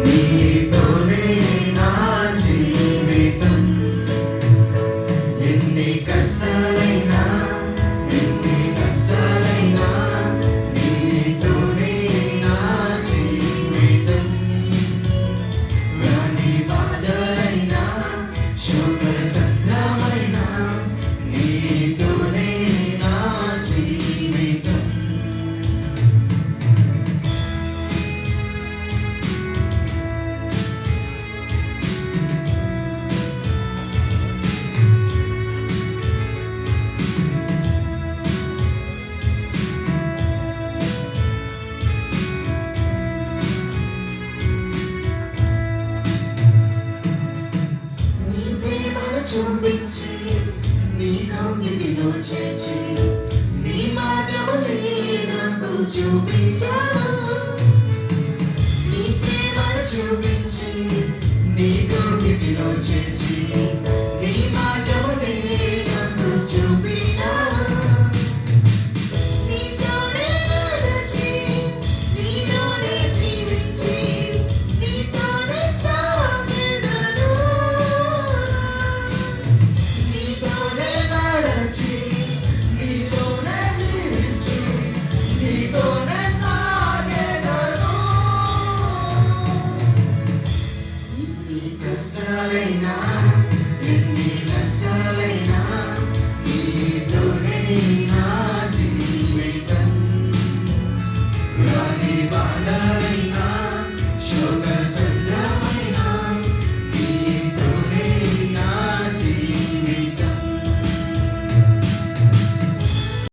నీతోనే నా జీవితం. ఎన్ని కష్టాలైనా నీతోనే నా జీవితం. రాని బాధలైనా శోక సంగ్రామైనా నీతోనే నా జీవితం. చూపించి నీ కౌగిలిలో చేర్చి నీ మార్గమునే నాకు చూపించావు. నీ ప్రేమను చూపించి నీ కౌగిలిలో చేర్చి నీ మార్గమునే నాకు చూపినావు. నీతోనే నడిచి నీలోనే జీవించి నీతోనే సాగెదను. నీతోనే నడచి నీలోనే జీవించి నీతోనే